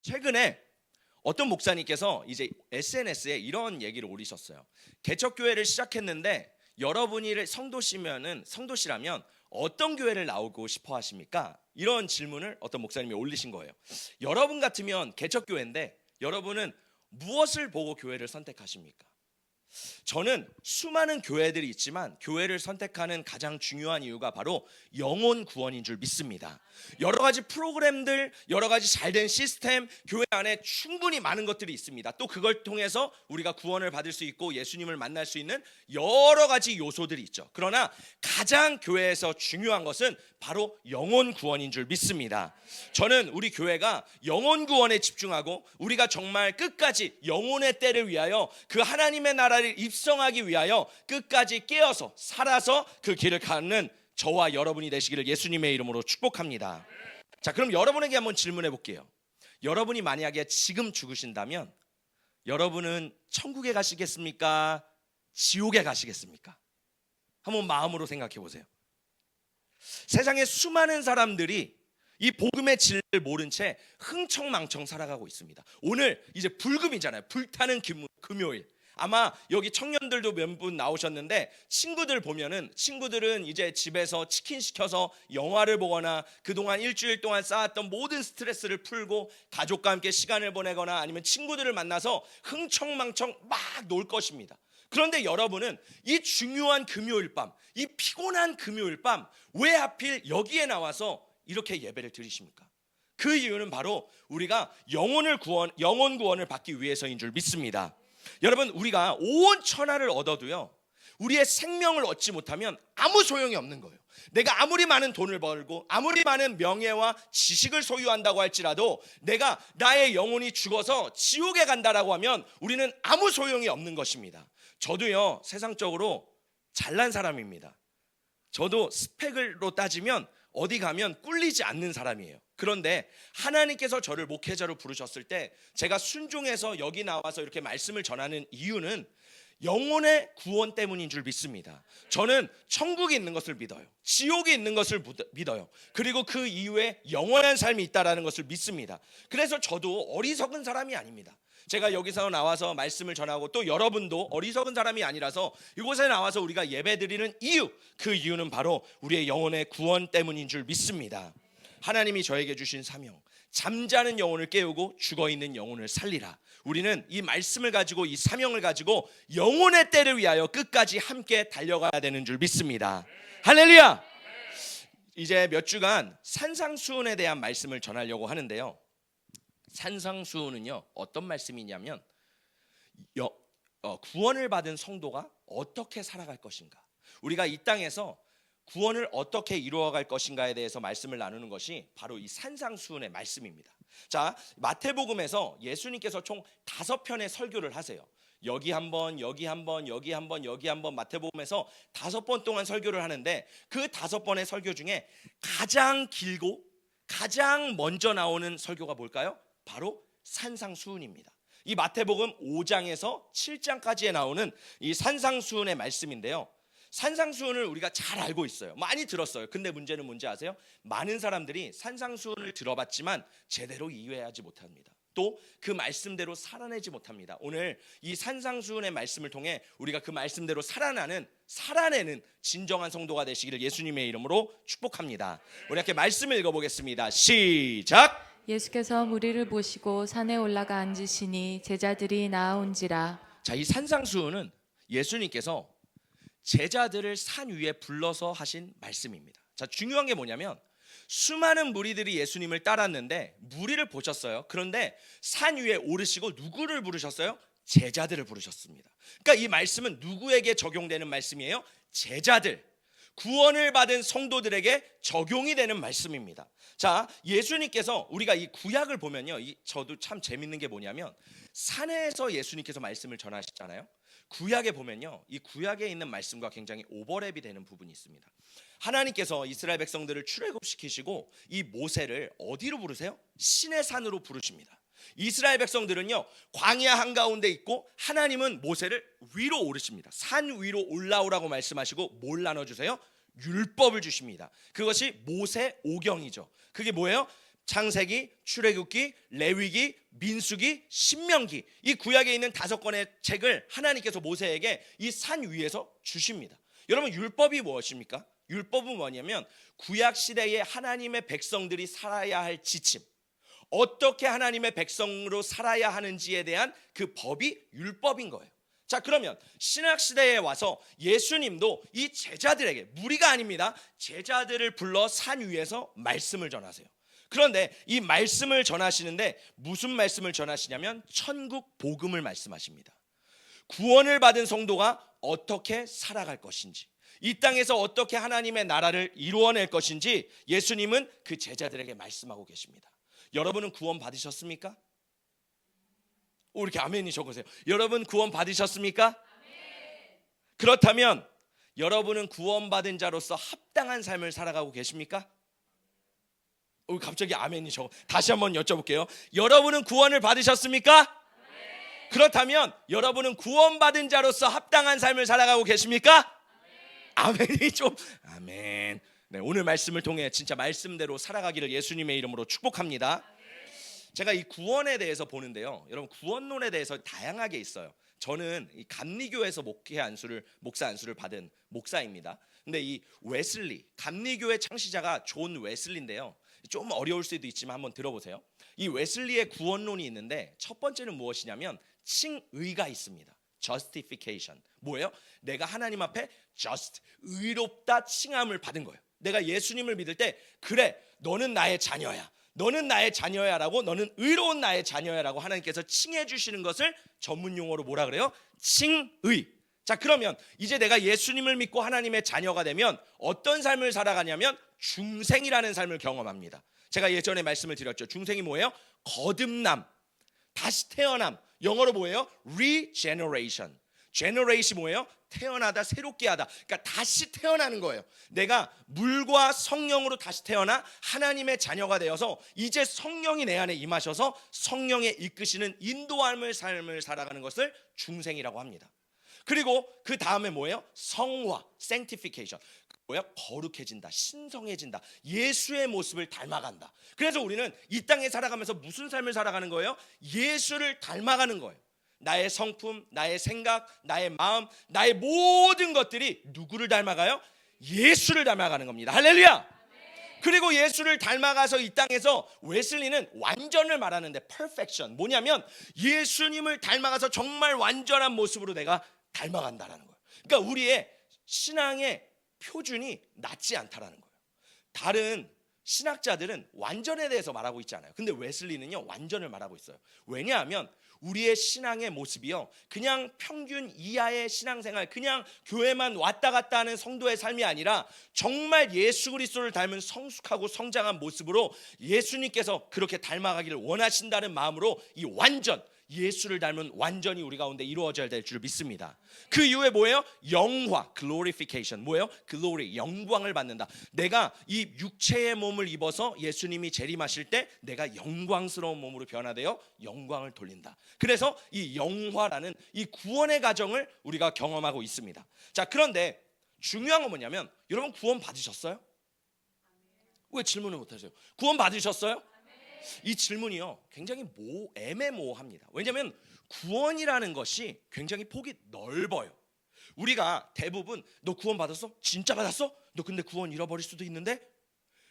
최근에 어떤 목사님께서 이제 SNS에 이런 얘기를 올리셨어요. 개척교회를 시작했는데 여러분이 성도시라면 어떤 교회를 나오고 싶어 하십니까? 이런 질문을 어떤 목사님이 올리신 거예요. 여러분 같으면 개척교회인데 여러분은 무엇을 보고 교회를 선택하십니까? 저는 수많은 교회들이 있지만 교회를 선택하는 가장 중요한 이유가 바로 영혼 구원인 줄 믿습니다. 여러 가지 프로그램들, 여러 가지 잘된 시스템, 교회 안에 충분히 많은 것들이 있습니다. 또 그걸 통해서 우리가 구원을 받을 수 있고 예수님을 만날 수 있는 여러 가지 요소들이 있죠. 그러나 가장 교회에서 중요한 것은 바로 영혼 구원인 줄 믿습니다. 저는 우리 교회가 영혼 구원에 집중하고 우리가 정말 끝까지 영혼의 때를 위하여 그 하나님의 나라를 입성하기 위하여 끝까지 깨어서 살아서 그 길을 가는 저와 여러분이 되시기를 예수님의 이름으로 축복합니다. 자, 그럼 여러분에게 한번 질문해 볼게요. 여러분이 만약에 지금 죽으신다면 여러분은 천국에 가시겠습니까? 지옥에 가시겠습니까? 한번 마음으로 생각해 보세요. 세상에 수많은 사람들이 이 복음의 진리를 모른 채 흥청망청 살아가고 있습니다. 오늘 이제 불금이잖아요. 불타는 금요일. 아마 여기 청년들도 몇 분 나오셨는데 친구들 보면은 친구들은 이제 집에서 치킨 시켜서 영화를 보거나 그동안 일주일 동안 쌓았던 모든 스트레스를 풀고 가족과 함께 시간을 보내거나 아니면 친구들을 만나서 흥청망청 막 놀 것입니다. 그런데 여러분은 이 중요한 금요일 밤, 이 피곤한 금요일 밤 왜 하필 여기에 나와서 이렇게 예배를 드리십니까? 그 이유는 바로 우리가 영혼 구원을 받기 위해서인 줄 믿습니다. 여러분, 우리가 온 천하를 얻어도요 우리의 생명을 얻지 못하면 아무 소용이 없는 거예요. 내가 아무리 많은 돈을 벌고 아무리 많은 명예와 지식을 소유한다고 할지라도 내가 나의 영혼이 죽어서 지옥에 간다라고 하면 우리는 아무 소용이 없는 것입니다. 저도요 세상적으로 잘난 사람입니다. 저도 스펙으로 따지면 어디 가면 꿀리지 않는 사람이에요. 그런데 하나님께서 저를 목회자로 부르셨을 때 제가 순종해서 여기 나와서 이렇게 말씀을 전하는 이유는 영혼의 구원 때문인 줄 믿습니다. 저는 천국이 있는 것을 믿어요. 지옥이 있는 것을 믿어요. 그리고 그 이후에 영원한 삶이 있다는 것을 믿습니다. 그래서 저도 어리석은 사람이 아닙니다. 제가 여기서 나와서 말씀을 전하고 또 여러분도 어리석은 사람이 아니라서 이곳에 나와서 우리가 예배드리는 이유, 그 이유는 바로 우리의 영혼의 구원 때문인 줄 믿습니다. 하나님이 저에게 주신 사명, 잠자는 영혼을 깨우고 죽어있는 영혼을 살리라. 우리는 이 말씀을 가지고 이 사명을 가지고 영혼의 때를 위하여 끝까지 함께 달려가야 되는 줄 믿습니다. 할렐루야. 이제 몇 주간 산상수훈에 대한 말씀을 전하려고 하는데요, 산상수훈은요 어떤 말씀이냐면 구원을 받은 성도가 어떻게 살아갈 것인가, 우리가 이 땅에서 구원을 어떻게 이루어갈 것인가에 대해서 말씀을 나누는 것이 바로 이 산상수훈의 말씀입니다. 자, 마태복음에서 예수님께서 총 5편의 설교를 하세요. 여기 한번, 여기 한번, 여기 한번, 여기 한번, 마태복음에서 5번 동안 설교를 하는데 그 5번의 설교 중에 가장 길고 가장 먼저 나오는 설교가 뭘까요? 바로 산상수훈입니다. 이 마태복음 5장에서 7장까지에 나오는 이 산상수훈의 말씀인데요, 산상수훈을 우리가 잘 알고 있어요. 많이 들었어요. 근데 문제는 뭔지 아세요? 많은 사람들이 산상수훈을 들어봤지만 제대로 이해하지 못합니다. 또 그 말씀대로 살아내지 못합니다. 오늘 이 산상수훈의 말씀을 통해 우리가 그 말씀대로 살아내는 진정한 성도가 되시기를 예수님의 이름으로 축복합니다. 우리 함께 말씀을 읽어보겠습니다. 시작. 예수께서 무리를 보시고 산에 올라가 앉으시니 제자들이 나아온지라. 자, 이 산상수훈은 예수님께서 제자들을 산 위에 불러서 하신 말씀입니다. 자, 중요한 게 뭐냐면 수많은 무리들이 예수님을 따랐는데 무리를 보셨어요. 그런데 산 위에 오르시고 누구를 부르셨어요? 제자들을 부르셨습니다. 그러니까 이 말씀은 누구에게 적용되는 말씀이에요? 제자들, 구원을 받은 성도들에게 적용이 되는 말씀입니다. 자, 예수님께서 우리가 이 구약을 보면요, 저도 참 재밌는 게 뭐냐면 산에서 예수님께서 말씀을 전하시잖아요. 구약에 보면요, 이 구약에 있는 말씀과 굉장히 오버랩이 되는 부분이 있습니다. 하나님께서 이스라엘 백성들을 출애굽시키시고 이 모세를 어디로 부르세요? 신의 산으로 부르십니다. 이스라엘 백성들은요 광야 한가운데 있고 하나님은 모세를 위로 오르십니다. 산 위로 올라오라고 말씀하시고 뭘 나눠주세요? 율법을 주십니다. 그것이 모세 오경이죠. 그게 뭐예요? 창세기, 출애굽기, 레위기, 민수기, 신명기, 이 구약에 있는 5권의 책을 하나님께서 모세에게 이 산 위에서 주십니다. 여러분, 율법이 무엇입니까? 율법은 뭐냐면 구약 시대에 하나님의 백성들이 살아야 할 지침, 어떻게 하나님의 백성으로 살아야 하는지에 대한 그 법이 율법인 거예요. 자, 그러면 신약 시대에 와서 예수님도 이 제자들에게, 무리가 아닙니다, 제자들을 불러 산 위에서 말씀을 전하세요. 그런데 이 말씀을 전하시는데 무슨 말씀을 전하시냐면 천국 복음을 말씀하십니다. 구원을 받은 성도가 어떻게 살아갈 것인지, 이 땅에서 어떻게 하나님의 나라를 이루어낼 것인지 예수님은 그 제자들에게 말씀하고 계십니다. 여러분은 구원 받으셨습니까? 이렇게 아멘이 적으세요. 여러분 구원 받으셨습니까? 아멘. 그렇다면 여러분은 구원받은 자로서 합당한 삶을 살아가고 계십니까? 갑자기 아멘이 적어. 다시 한번 여쭤볼게요. 여러분은 구원을 받으셨습니까? 아멘. 그렇다면 여러분은 구원받은 자로서 합당한 삶을 살아가고 계십니까? 아멘. 아멘이 좀 아멘. 네, 오늘 말씀을 통해 진짜 말씀대로 살아가기를 예수님의 이름으로 축복합니다. 제가 이 구원에 대해서 보는데요, 여러분 구원론에 대해서 다양하게 있어요. 저는 이 감리교에서 목사 안수를 받은 목사입니다. 근데 이 웨슬리, 감리교의 창시자가 존 웨슬리인데요, 좀 어려울 수도 있지만 한번 들어보세요. 이 웨슬리의 구원론이 있는데 첫 번째는 무엇이냐면 칭의가 있습니다. justification. 뭐예요? 내가 하나님 앞에 just, 의롭다 칭함을 받은 거예요. 내가 예수님을 믿을 때, 그래 너는 나의 자녀야, 너는 나의 자녀야라고, 너는 의로운 나의 자녀야라고 하나님께서 칭해 주시는 것을 전문 용어로 뭐라 그래요? 칭의. 자, 그러면 이제 내가 예수님을 믿고 하나님의 자녀가 되면 어떤 삶을 살아가냐면 중생이라는 삶을 경험합니다. 제가 예전에 말씀을 드렸죠. 중생이 뭐예요? 거듭남, 다시 태어남. 영어로 뭐예요? regeneration. generation이 뭐예요? 태어나다, 새롭게 하다. 그러니까 다시 태어나는 거예요. 내가 물과 성령으로 다시 태어나 하나님의 자녀가 되어서 이제 성령이 내 안에 임하셔서 성령의 이끄시는 인도함을 삶을 살아가는 것을 중생이라고 합니다. 그리고 그 다음에 뭐예요? 성화, sanctification. 뭐야? 거룩해진다, 신성해진다, 예수의 모습을 닮아간다. 그래서 우리는 이 땅에 살아가면서 무슨 삶을 살아가는 거예요? 예수를 닮아가는 거예요. 나의 성품, 나의 생각, 나의 마음, 나의 모든 것들이 누구를 닮아가요? 예수를 닮아가는 겁니다. 할렐루야. 그리고 예수를 닮아가서 이 땅에서 웨슬리는 완전을 말하는데 perfection, 뭐냐면 예수님을 닮아가서 정말 완전한 모습으로 내가 닮아간다라는 거예요. 그러니까 우리의 신앙의 표준이 낮지 않다라는 거예요. 다른 신학자들은 완전에 대해서 말하고 있지 않아요. 근데 웨슬리는요, 완전을 말하고 있어요. 왜냐하면 우리의 신앙의 모습이요, 그냥 평균 이하의 신앙생활, 그냥 교회만 왔다 갔다 하는 성도의 삶이 아니라 정말 예수 그리스도를 닮은 성숙하고 성장한 모습으로 예수님께서 그렇게 닮아가기를 원하신다는 마음으로 이 완전, 예수를 닮은 완전히 우리 가운데 이루어져야 될 줄 믿습니다. 그 이후에 뭐예요? 영화, glorification. 뭐예요? glory, 영광을 받는다. 내가 이 육체의 몸을 입어서 예수님이 재림하실 때 내가 영광스러운 몸으로 변화되어 영광을 돌린다. 그래서 이 영화라는 이 구원의 과정을 우리가 경험하고 있습니다. 자, 그런데 중요한 건 뭐냐면, 여러분 구원 받으셨어요? 왜 질문을 못 하세요? 구원 받으셨어요? 이 질문이요, 굉장히 애매모호합니다. 왜냐하면 구원이라는 것이 굉장히 폭이 넓어요. 우리가 대부분 너 구원 받았어? 진짜 받았어? 너 근데 구원 잃어버릴 수도 있는데?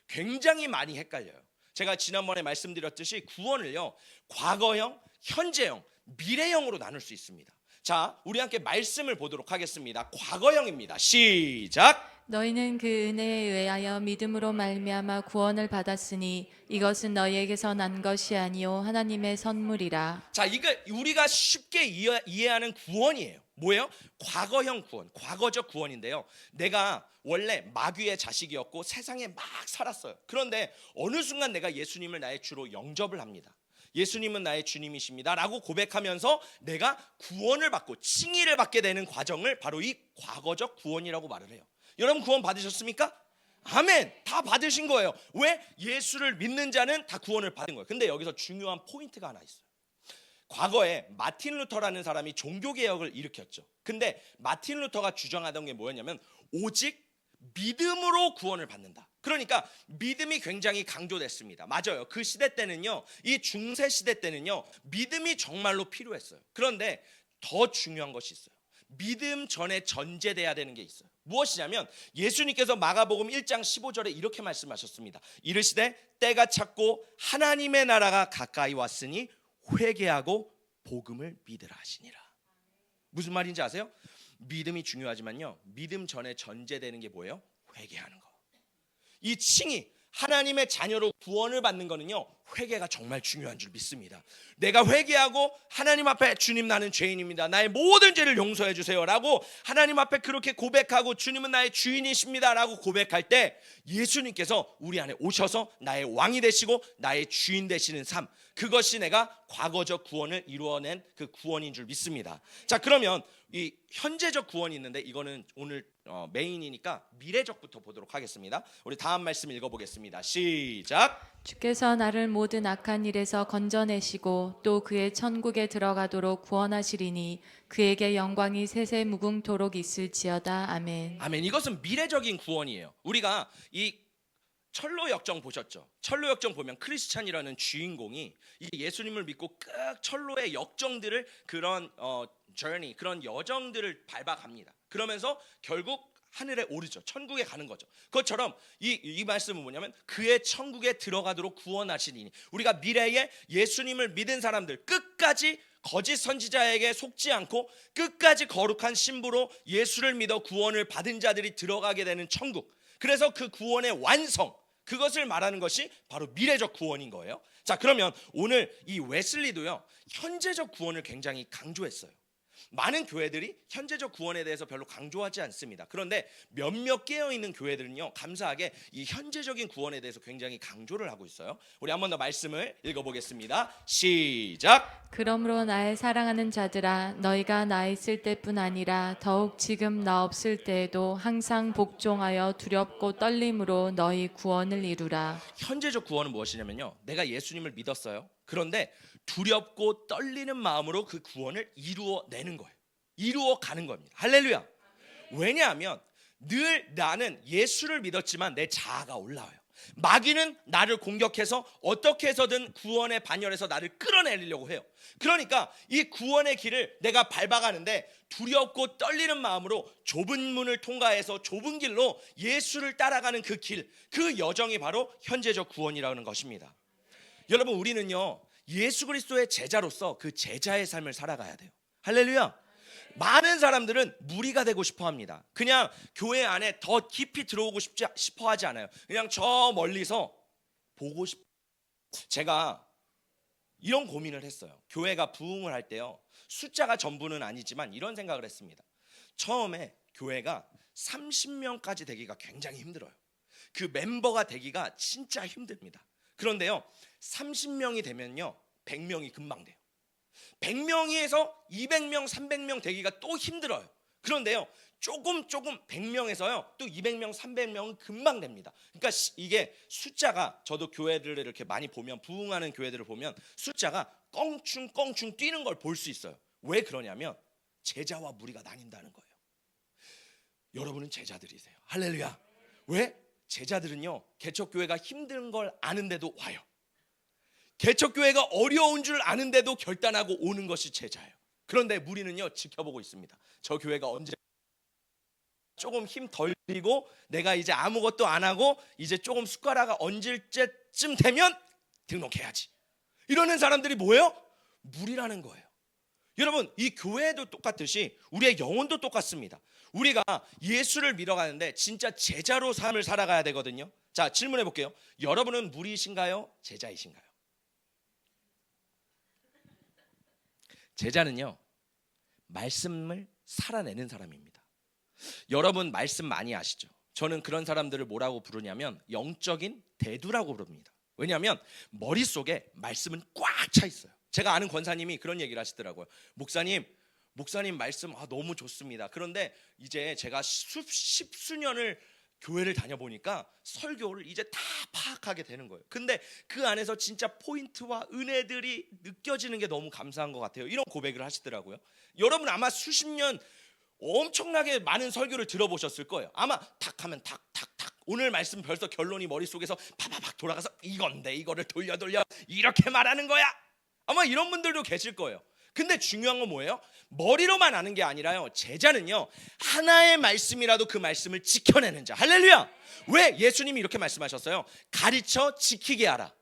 굉장히 많이 헷갈려요. 제가 지난번에 말씀드렸듯이 구원을요, 과거형, 현재형, 미래형으로 나눌 수 있습니다. 자, 우리 함께 말씀을 보도록 하겠습니다. 과거형입니다. 시작. 너희는 그 은혜에 의하여 믿음으로 말미암아 구원을 받았으니 이것은 너희에게서 난 것이 아니요 하나님의 선물이라. 자, 이거 우리가 쉽게 이해하는 구원이에요. 뭐예요? 과거형 구원, 과거적 구원인데요, 내가 원래 마귀의 자식이었고 세상에 막 살았어요. 그런데 어느 순간 내가 예수님을 나의 주로 영접을 합니다. 예수님은 나의 주님이십니다 라고 고백하면서 내가 구원을 받고 칭의를 받게 되는 과정을 바로 이 과거적 구원이라고 말을 해요. 여러분 구원 받으셨습니까? 아멘. 다 받으신 거예요. 왜? 예수를 믿는 자는 다 구원을 받은 거예요. 근데 여기서 중요한 포인트가 하나 있어요. 과거에 마틴 루터라는 사람이 종교개혁을 일으켰죠. 근데 마틴 루터가 주장하던 게 뭐였냐면 오직 믿음으로 구원을 받는다. 그러니까 믿음이 굉장히 강조됐습니다. 맞아요. 그 시대 때는요, 이 중세 시대 때는요, 믿음이 정말로 필요했어요. 그런데 더 중요한 것이 있어요. 믿음 전에 전제돼야 되는 게 있어요. 무엇이냐면 예수님께서 마가복음 1장 15절에 이렇게 말씀하셨습니다. 이르시되 때가 찼고 하나님의 나라가 가까이 왔으니 회개하고 복음을 믿으라 하시니라. 무슨 말인지 아세요? 믿음이 중요하지만요, 믿음 전에 전제되는 게 뭐예요? 회개하는 거. 이 칭이 하나님의 자녀로 구원을 받는 거는요, 회개가 정말 중요한 줄 믿습니다. 내가 회개하고 하나님 앞에 주님 나는 죄인입니다, 나의 모든 죄를 용서해 주세요 라고 하나님 앞에 그렇게 고백하고 주님은 나의 주인이십니다 라고 고백할 때 예수님께서 우리 안에 오셔서 나의 왕이 되시고 나의 주인 되시는 삶, 그것이 내가 과거적 구원을 이루어낸 그 구원인 줄 믿습니다. 자, 그러면 이 현재적 구원이 있는데 이거는 오늘 메인이니까 미래적부터 보도록 하겠습니다. 우리 다음 말씀 읽어보겠습니다. 시작. 주께서 나를 모든 악한 일에서 건져내시고 또 그의 천국에 들어가도록 구원하시리니 그에게 영광이 세세 무궁토록 있을지어다. 아멘. 아멘. 이것은 미래적인 구원이에요. 우리가 이 철로 역정 보셨죠? 철로 역정 보면 크리스찬이라는 주인공이 이제 예수님을 믿고 끝 철로의 역정들을 그런 journey, 그런 여정들을 밟아갑니다. 그러면서 결국 하늘에 오르죠. 천국에 가는 거죠. 그것처럼 이 말씀은 뭐냐면 그의 천국에 들어가도록 구원하시니, 우리가 미래에 예수님을 믿은 사람들 끝까지 거짓 선지자에게 속지 않고 끝까지 거룩한 신부로 예수를 믿어 구원을 받은 자들이 들어가게 되는 천국, 그래서 그 구원의 완성, 그것을 말하는 것이 바로 미래적 구원인 거예요. 자, 그러면 오늘 이 웨슬리도요, 현재적 구원을 굉장히 강조했어요. 많은 교회들이 현재적 구원에 대해서 별로 강조하지 않습니다. 그런데 몇몇 깨어있는 교회들은요, 감사하게 이 현재적인 구원에 대해서 굉장히 강조를 하고 있어요. 우리 한 번 더 말씀을 읽어보겠습니다. 시작. 그러므로 나의 사랑하는 자들아, 너희가 나 있을 때뿐 아니라 더욱 지금 나 없을 때에도 항상 복종하여 두렵고 떨림으로 너희 구원을 이루라. 현재적 구원은 무엇이냐면요, 내가 예수님을 믿었어요. 그런데 두렵고 떨리는 마음으로 그 구원을 이루어내는 거예요. 이루어가는 겁니다. 할렐루야. 왜냐하면 늘 나는 예수를 믿었지만 내 자아가 올라와요. 마귀는 나를 공격해서 어떻게 해서든 구원의 반열에서 나를 끌어내리려고 해요. 그러니까 이 구원의 길을 내가 밟아가는데 두렵고 떨리는 마음으로 좁은 문을 통과해서 좁은 길로 예수를 따라가는 그 길, 그 여정이 바로 현재적 구원이라는 것입니다. 여러분, 우리는요, 예수 그리스도의 제자로서 그 제자의 삶을 살아가야 돼요. 할렐루야. 많은 사람들은 무리가 되고 싶어 합니다. 그냥 교회 안에 더 깊이 들어오고 싶어 하지 않아요. 그냥 저 멀리서 보고 싶. 제가 이런 고민을 했어요. 교회가 부흥을 할 때요, 숫자가 전부는 아니지만 이런 생각을 했습니다. 처음에 교회가 30명까지 되기가 굉장히 힘들어요. 그 멤버가 되기가 진짜 힘듭니다. 그런데요, 30명이 되면요 100명이 금방 돼요. 100명에서 200명, 300명 되기가 또 힘들어요. 그런데요, 조금 100명에서요 또 200명, 300명은 금방 됩니다. 그러니까 이게 숫자가, 저도 교회들을 이렇게 많이 보면, 부흥하는 교회들을 보면 숫자가 껑충 뛰는 걸 볼 수 있어요. 왜 그러냐면 제자와 무리가 나뉜다는 거예요. 여러분은 제자들이세요. 할렐루야. 왜? 제자들은요, 개척교회가 힘든 걸 아는데도 와요. 개척교회가 어려운 줄 아는데도 결단하고 오는 것이 제자예요. 그런데 무리는요, 지켜보고 있습니다. 저 교회가 언제 조금 힘 덜 들이고 내가 이제 아무것도 안 하고 이제 조금 숟가락을 얹을 때쯤 되면 등록해야지, 이러는 사람들이 뭐예요? 무리라는 거예요. 여러분, 이 교회도 똑같듯이 우리의 영혼도 똑같습니다. 우리가 예수를 믿어가는데 진짜 제자로 삶을 살아가야 되거든요. 자, 질문해 볼게요. 여러분은 무리이신가요? 제자이신가요? 제자는요, 말씀을 살아내는 사람입니다. 여러분 말씀 많이 아시죠? 저는 그런 사람들을 뭐라고 부르냐면 영적인 대두라고 부릅니다. 왜냐하면 머릿속에 말씀은 꽉 차 있어요. 제가 아는 권사님이 그런 얘기를 하시더라고요. 목사님 말씀 너무 좋습니다. 그런데 이제 제가 십수년을 교회를 다녀보니까 설교를 이제 다 파악하게 되는 거예요. 근데 그 안에서 진짜 포인트와 은혜들이 느껴지는 게 너무 감사한 것 같아요. 이런 고백을 하시더라고요. 여러분 아마 수십 년 엄청나게 많은 설교를 들어보셨을 거예요. 아마 탁 하면 탁탁탁, 오늘 말씀 벌써 결론이 머릿속에서 파파박 돌아가서 이건데 이거를 돌려 이렇게 말하는 거야. 아마 이런 분들도 계실 거예요. 근데 중요한 건 뭐예요? 머리로만 아는 게 아니라요, 제자는요 하나의 말씀이라도 그 말씀을 지켜내는 자. 할렐루야. 왜 예수님이 이렇게 말씀하셨어요? 가르쳐 지키게 하라.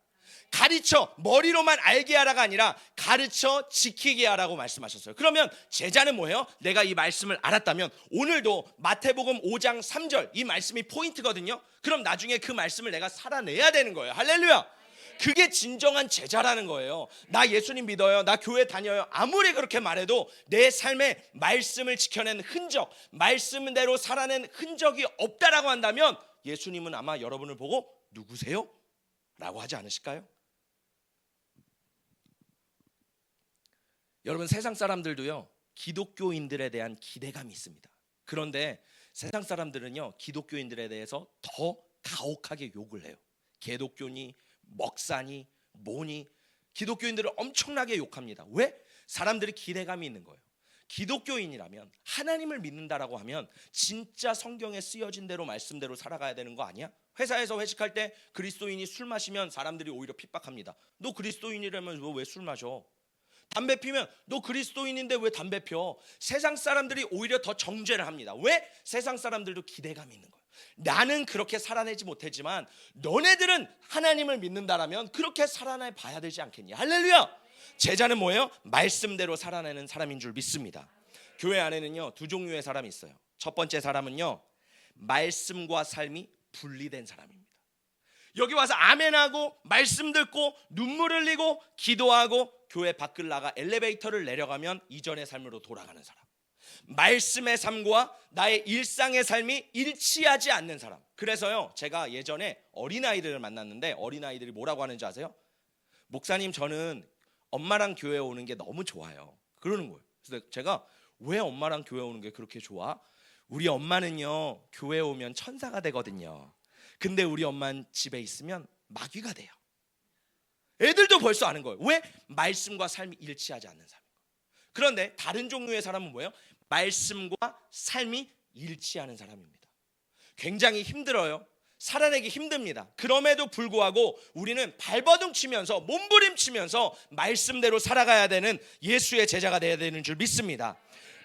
가르쳐 머리로만 알게 하라가 아니라 가르쳐 지키게 하라고 말씀하셨어요. 그러면 제자는 뭐예요? 내가 이 말씀을 알았다면 오늘도 마태복음 5장 3절 이 말씀이 포인트거든요. 그럼 나중에 그 말씀을 내가 살아내야 되는 거예요. 할렐루야. 그게 진정한 제자라는 거예요. 나 예수님 믿어요, 나 교회 다녀요, 아무리 그렇게 말해도 내 삶에 말씀을 지켜낸 흔적, 말씀대로 살아낸 흔적이 없다라고 한다면 예수님은 아마 여러분을 보고 누구세요? 라고 하지 않으실까요? 여러분, 세상 사람들도요 기독교인들에 대한 기대감이 있습니다. 그런데 세상 사람들은요 기독교인들에 대해서 더 가혹하게 욕을 해요. 개독교니 먹사니 뭐니 기독교인들을 엄청나게 욕합니다. 왜? 사람들이 기대감이 있는 거예요. 기독교인이라면 하나님을 믿는다라고 하면 진짜 성경에 쓰여진 대로 말씀대로 살아가야 되는 거 아니야? 회사에서 회식할 때 그리스도인이 술 마시면 사람들이 오히려 핍박합니다. 너 그리스도인이라면 왜 술 마셔? 담배 피면 너 그리스도인인데 왜 담배 펴? 세상 사람들이 오히려 더 정죄를 합니다. 왜? 세상 사람들도 기대감이 있는 거예요. 나는 그렇게 살아내지 못했지만 너네들은 하나님을 믿는다라면 그렇게 살아내 봐야 되지 않겠니? 할렐루야. 제자는 뭐예요? 말씀대로 살아내는 사람인 줄 믿습니다. 교회 안에는요 두 종류의 사람이 있어요. 첫 번째 사람은요 말씀과 삶이 분리된 사람입니다. 여기 와서 아멘하고 말씀 듣고 눈물 흘리고 기도하고 교회 밖을 나가 엘리베이터를 내려가면 이전의 삶으로 돌아가는 사람. 말씀의 삶과 나의 일상의 삶이 일치하지 않는 사람. 그래서요 제가 예전에 어린아이들을 만났는데 어린아이들이 뭐라고 하는지 아세요? 목사님, 저는 엄마랑 교회 오는 게 너무 좋아요. 그러는 거예요. 그래서 제가 왜 엄마랑 교회 오는 게 그렇게 좋아? 우리 엄마는요 교회 오면 천사가 되거든요. 근데 우리 엄마는 집에 있으면 마귀가 돼요. 애들도 벌써 아는 거예요. 왜? 말씀과 삶이 일치하지 않는 사람인 거예요. 그런데 다른 종류의 사람은 뭐예요? 말씀과 삶이 일치하는 사람입니다. 굉장히 힘들어요. 살아내기 힘듭니다. 그럼에도 불구하고 우리는 발버둥 치면서 몸부림치면서 말씀대로 살아가야 되는 예수의 제자가 되어야 되는 줄 믿습니다.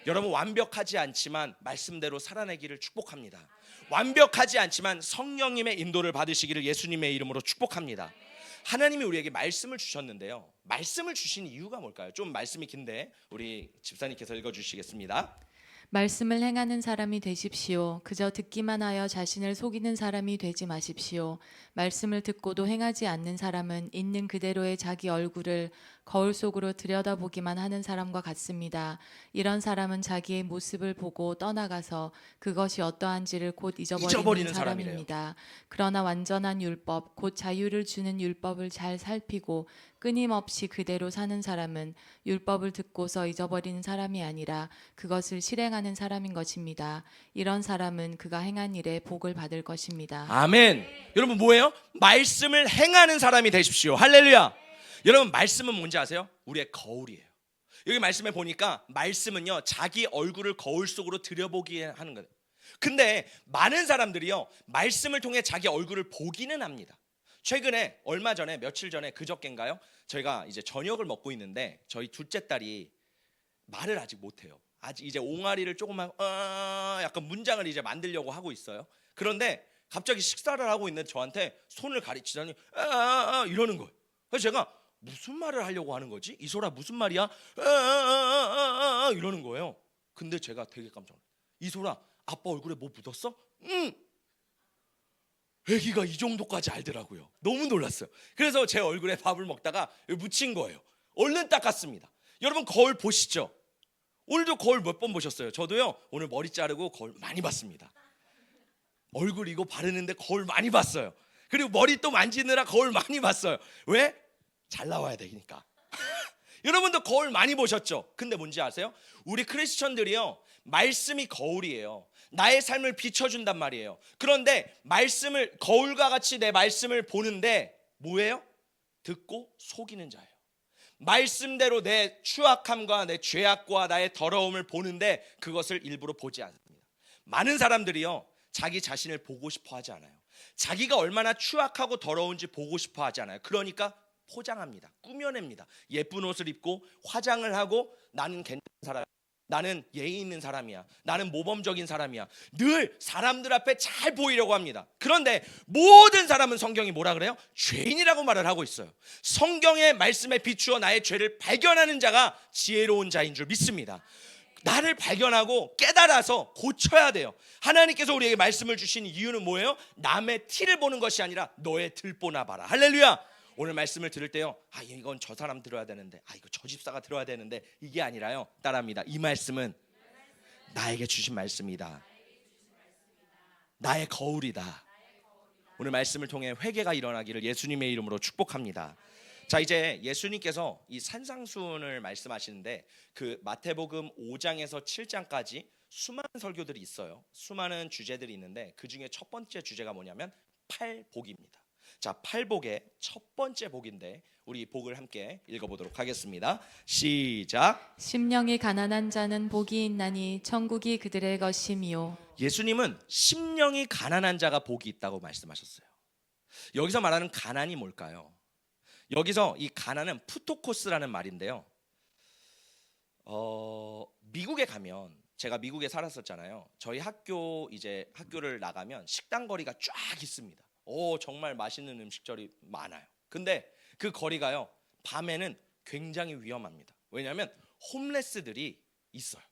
여러분, 완벽하지 않지만 말씀대로 살아내기를 축복합니다. 완벽하지 않지만 성령님의 인도를 받으시기를 예수님의 이름으로 축복합니다. 하나님이 우리에게 말씀을 주셨는데요, 말씀을 주신 이유가 뭘까요? 좀 말씀이 긴데 우리 집사님께서 읽어주시겠습니다. 말씀을 행하는 사람이 되십시오. 그저 듣기만 하여 자신을 속이는 사람이 되지 마십시오. 말씀을 듣고도 행하지 않는 사람은 있는 그대로의 자기 얼굴을 거울 속으로 들여다보기만 하는 사람과 같습니다. 이런 사람은 자기의 모습을 보고 떠나가서 그것이 어떠한지를 곧 잊어버리는 사람입니다. 그러나 완전한 율법, 곧 자유를 주는 율법을 잘 살피고 끊임없이 그대로 사는 사람은 율법을 듣고서 잊어버리는 사람이 아니라 그것을 실행하는 사람인 것입니다. 이런 사람은 그가 행한 일에 복을 받을 것입니다. 아멘. 여러분, 뭐예요? 말씀을 행하는 사람이 되십시오. 할렐루야. 여러분, 말씀은 뭔지 아세요? 우리의 거울이에요. 여기 말씀에 보니까 말씀은요 자기 얼굴을 거울 속으로 들여보게 하는 거예요. 근데 많은 사람들이요 말씀을 통해 자기 얼굴을 보기는 합니다. 최근에 얼마 전에 며칠 전에 그저께인가요? 저희가 이제 저녁을 먹고 있는데 저희 둘째 딸이 말을 아직 못해요. 아직 이제 옹알이를 조금만 약간 문장을 이제 만들려고 하고 있어요. 그런데 갑자기 식사를 하고 있는 저한테 손을 가리치더니 이러는 거예요. 그래서 제가 무슨 말을 하려고 하는 거지? 이소라 무슨 말이야? 이러는 거예요. 근데 제가 되게 깜짝 놀랐어요. 이소라, 아빠 얼굴에 뭐 묻었어? 응. 애기가 이 정도까지 알더라고요. 너무 놀랐어요. 그래서 제 얼굴에 밥을 먹다가 묻힌 거예요. 얼른 닦았습니다. 여러분, 거울 보시죠? 오늘도 거울 몇 번 보셨어요? 저도요 오늘 머리 자르고 거울 많이 봤습니다. 얼굴 이거 바르는데 거울 많이 봤어요. 그리고 머리 또 만지느라 거울 많이 봤어요. 왜? 잘 나와야 되니까. 여러분도 거울 많이 보셨죠? 근데 뭔지 아세요? 우리 크리스천들이요 말씀이 거울이에요. 나의 삶을 비춰준단 말이에요. 그런데 말씀을 거울과 같이 내 말씀을 보는데 뭐예요? 듣고 속이는 자예요. 말씀대로 내 추악함과 내 죄악과 나의 더러움을 보는데 그것을 일부러 보지 않습니다. 많은 사람들이요, 자기 자신을 보고 싶어 하지 않아요. 자기가 얼마나 추악하고 더러운지 보고 싶어 하지 않아요. 그러니까 포장합니다. 꾸며냅니다. 예쁜 옷을 입고 화장을 하고 나는 괜찮은 사람, 나는 예의 있는 사람이야, 나는 모범적인 사람이야, 늘 사람들 앞에 잘 보이려고 합니다. 그런데 모든 사람은 성경이 뭐라 그래요? 죄인이라고 말을 하고 있어요. 성경의 말씀에 비추어 나의 죄를 발견하는 자가 지혜로운 자인 줄 믿습니다. 나를 발견하고 깨달아서 고쳐야 돼요. 하나님께서 우리에게 말씀을 주신 이유는 뭐예요? 남의 티를 보는 것이 아니라 너의 들보나 봐라. 할렐루야. 오늘 말씀을 들을 때요, 이건 저 사람 들어야 되는데, 이거 저 집사가 들어야 되는데, 이게 아니라요, 따라합니다. 이 말씀은 나에게 주신 말씀이다. 나의 거울이다. 오늘 말씀을 통해 회개가 일어나기를 예수님의 이름으로 축복합니다. 자, 이제 예수님께서 이 산상수훈을 말씀하시는데 그 마태복음 5장에서 7장까지 수많은 설교들이 있어요. 수많은 주제들이 있는데 그 중에 첫 번째 주제가 뭐냐면 팔복입니다. 자, 팔복의 첫 번째 복인데 우리 복을 함께 읽어보도록 하겠습니다. 시작. 심령이 가난한 자는 복이 있나니 천국이 그들의 것임이요. 예수님은 심령이 가난한 자가 복이 있다고 말씀하셨어요. 여기서 말하는 가난이 뭘까요? 여기서 이 가난은 푸토코스라는 말인데요. 미국에 가면, 제가 미국에 살았었잖아요. 저희 학교를 나가면 식당 거리가 쫙 있습니다. 정말 맛있는 음식점이 많아요. 근데 그 거리가요, 밤에는 굉장히 위험합니다. 왜냐하면 홈레스들이 있어요.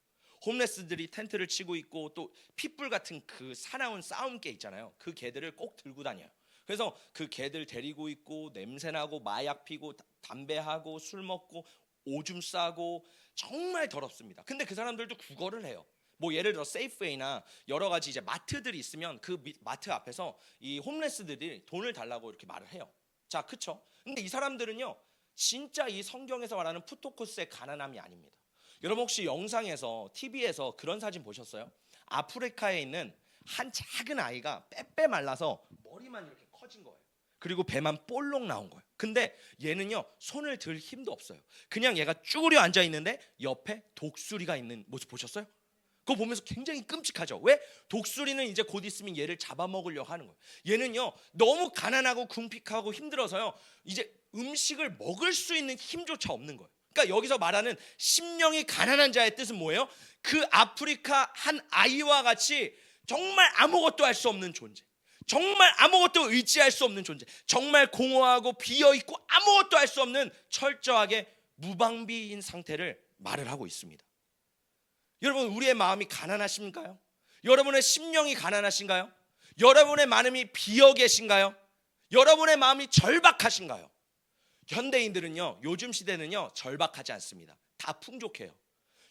홈레스들이 텐트를 치고 있고 또 핏불 같은 그 사나운 싸움개 있잖아요. 그 개들을 꼭 들고 다녀요. 그래서 그 개들 데리고 있고 냄새나고 마약 피고 담배하고 술 먹고 오줌 싸고 정말 더럽습니다. 근데 그 사람들도 구걸을 해요. 뭐 예를 들어 세이프웨이나 여러 가지 이제 마트들이 있으면 그 마트 앞에서 이 홈레스들이 돈을 달라고 이렇게 말을 해요. 자, 그쵸? 근데 이 사람들은요, 진짜 이 성경에서 말하는 푸토코스의 가난함이 아닙니다. 여러분 혹시 영상에서 TV에서 그런 사진 보셨어요? 아프리카에 있는 한 작은 아이가 빼빼 말라서 머리만 이렇게 커진 거예요. 그리고 배만 볼록 나온 거예요. 근데 얘는요, 손을 들 힘도 없어요. 그냥 얘가 쭈그려 앉아 있는데 옆에 독수리가 있는 모습 보셨어요? 그거 보면서 굉장히 끔찍하죠. 왜? 독수리는 이제 곧 있으면 얘를 잡아먹으려고 하는 거예요. 얘는요, 너무 가난하고 궁핍하고 힘들어서요, 이제 음식을 먹을 수 있는 힘조차 없는 거예요. 그러니까 여기서 말하는 심령이 가난한 자의 뜻은 뭐예요? 그 아프리카 한 아이와 같이 정말 아무것도 할 수 없는 존재, 정말 아무것도 의지할 수 없는 존재, 정말 공허하고 비어있고 아무것도 할 수 없는 철저하게 무방비인 상태를 말을 하고 있습니다. 여러분, 우리의 마음이 가난하십니까요? 여러분의 심령이 가난하신가요? 여러분의 마음이 비어 계신가요? 여러분의 마음이 절박하신가요? 현대인들은요, 요즘 시대는요, 절박하지 않습니다. 다 풍족해요.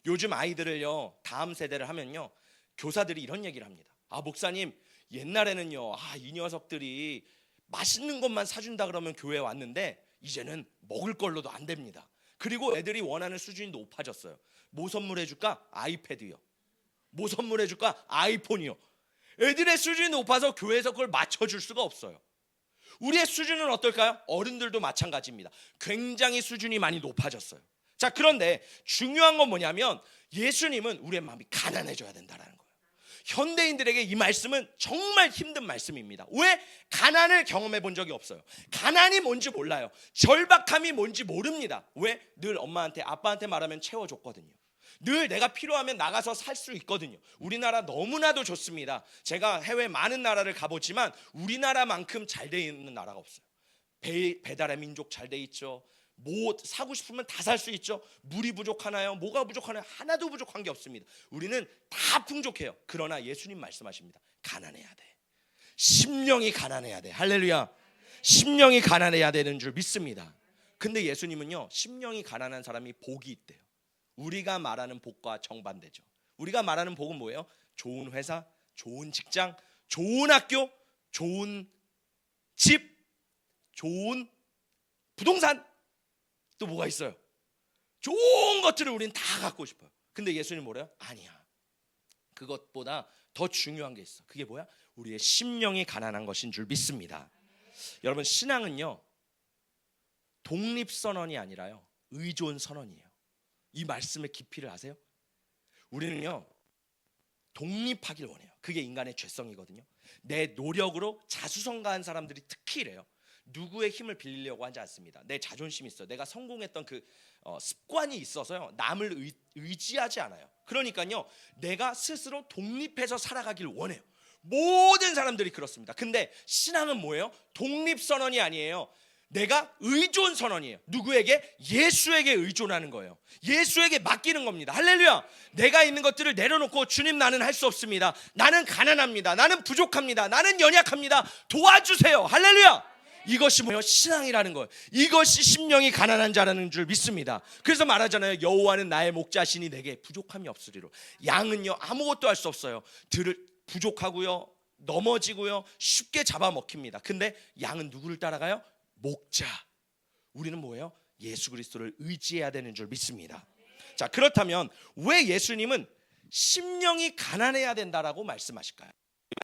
요즘 아이들을요, 다음 세대를 하면요, 교사들이 이런 얘기를 합니다. 목사님, 옛날에는요, 이 녀석들이 맛있는 것만 사준다 그러면 교회에 왔는데 이제는 먹을 걸로도 안 됩니다. 그리고 애들이 원하는 수준이 높아졌어요. 뭐 선물해줄까? 아이패드요. 뭐 선물해줄까? 아이폰이요. 애들의 수준이 높아서 교회에서 그걸 맞춰줄 수가 없어요. 우리의 수준은 어떨까요? 어른들도 마찬가지입니다. 굉장히 수준이 많이 높아졌어요. 자, 그런데 중요한 건 뭐냐면 예수님은 우리의 마음이 가난해져야 된다는 거예요. 현대인들에게 이 말씀은 정말 힘든 말씀입니다. 왜? 가난을 경험해 본 적이 없어요. 가난이 뭔지 몰라요. 절박함이 뭔지 모릅니다. 왜? 늘 엄마한테 아빠한테 말하면 채워줬거든요. 늘 내가 필요하면 나가서 살 수 있거든요. 우리나라 너무나도 좋습니다. 제가 해외 많은 나라를 가보지만 우리나라만큼 잘 돼 있는 나라가 없어요. 배달의 민족 잘 돼 있죠. 뭐 사고 싶으면 다 살 수 있죠. 물이 부족하나요? 뭐가 부족하나요? 하나도 부족한 게 없습니다. 우리는 다 풍족해요. 그러나 예수님 말씀하십니다. 가난해야 돼. 심령이 가난해야 돼. 할렐루야. 심령이 가난해야 되는 줄 믿습니다. 근데 예수님은요, 심령이 가난한 사람이 복이 있대요. 우리가 말하는 복과 정반대죠. 우리가 말하는 복은 뭐예요? 좋은 회사, 좋은 직장, 좋은 학교, 좋은 집, 좋은 부동산, 또 뭐가 있어요? 좋은 것들을 우리는 다 갖고 싶어요. 근데 예수님 뭐래요? 아니야. 그것보다 더 중요한 게 있어. 그게 뭐야? 우리의 심령이 가난한 것인 줄 믿습니다. 여러분, 신앙은요, 독립선언이 아니라요, 의존 선언이에요. 이 말씀의 깊이를 아세요? 우리는요 독립하길 원해요. 그게 인간의 죄성이거든요. 내 노력으로 자수성가한 사람들이 특히 이래요. 누구의 힘을 빌리려고 하지 않습니다. 내 자존심이 있어요. 내가 성공했던 그 습관이 있어서요 남을 의지하지 않아요. 그러니까요 내가 스스로 독립해서 살아가길 원해요. 모든 사람들이 그렇습니다. 근데 신앙은 뭐예요? 독립선언이 아니에요. 내가 의존 선언이에요. 누구에게? 예수에게 의존하는 거예요. 예수에게 맡기는 겁니다. 할렐루야. 내가 있는 것들을 내려놓고 주님 나는 할 수 없습니다. 나는 가난합니다. 나는 부족합니다. 나는 연약합니다. 도와주세요. 할렐루야. 이것이 뭐예요? 신앙이라는 거예요. 이것이 심령이 가난한 자라는 줄 믿습니다. 그래서 말하잖아요. 여호와는 나의 목자시니 내게 부족함이 없으리로. 양은요 아무것도 할 수 없어요. 부족하고요 넘어지고요 쉽게 잡아먹힙니다. 근데 양은 누구를 따라가요? 목자. 우리는 뭐예요? 예수 그리스도를 의지해야 되는 줄 믿습니다. 자, 그렇다면 왜 예수님은 심령이 가난해야 된다라고 말씀하실까요?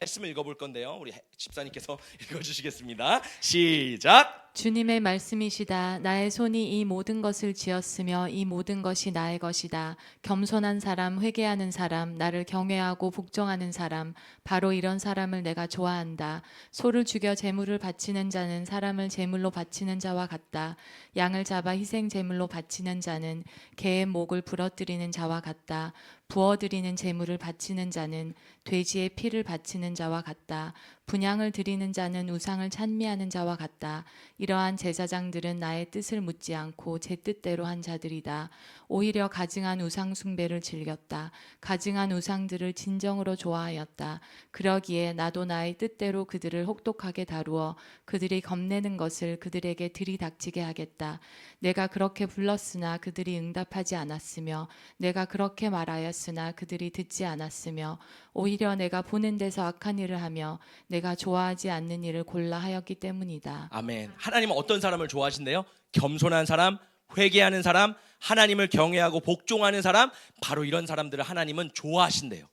말씀을 읽어볼 건데요. 우리 집사님께서 읽어주시겠습니다. 시작. 주님의 말씀이시다. 나의 손이 이 모든 것을 지었으며 이 모든 것이 나의 것이다. 겸손한 사람, 회개하는 사람, 나를 경외하고 복종하는 사람, 바로 이런 사람을 내가 좋아한다. 소를 죽여 제물을 바치는 자는 사람을 제물로 바치는 자와 같다. 양을 잡아 희생 제물로 바치는 자는 개의 목을 부러뜨리는 자와 같다. 부어드리는 제물을 바치는 자는 돼지의 피를 바치는 자와 같다. 분향을 드리는 자는 우상을 찬미하는 자와 같다. 이러한 제사장들은 나의 뜻을 묻지 않고 제 뜻대로 한 자들이다. 오히려 가증한 우상 숭배를 즐겼다. 가증한 우상들을 진정으로 좋아하였다. 그러기에 나도 나의 뜻대로 그들을 혹독하게 다루어 그들이 겁내는 것을 그들에게 들이닥치게 하겠다. 내가 그렇게 불렀으나 그들이 응답하지 않았으며 내가 그렇게 말하였으나 그들이 듣지 않았으며 오히려 내가 보는 데서 악한 일을 하며 내가 좋아하지 않는 일을 골라 하였기 때문이다. 아멘. 하나님은 어떤 사람을 좋아하신대요? 겸손한 사람, 회개하는 사람, 하나님을 경외하고 복종하는 사람, 바로 이런 사람들을 하나님은 좋아하신대요.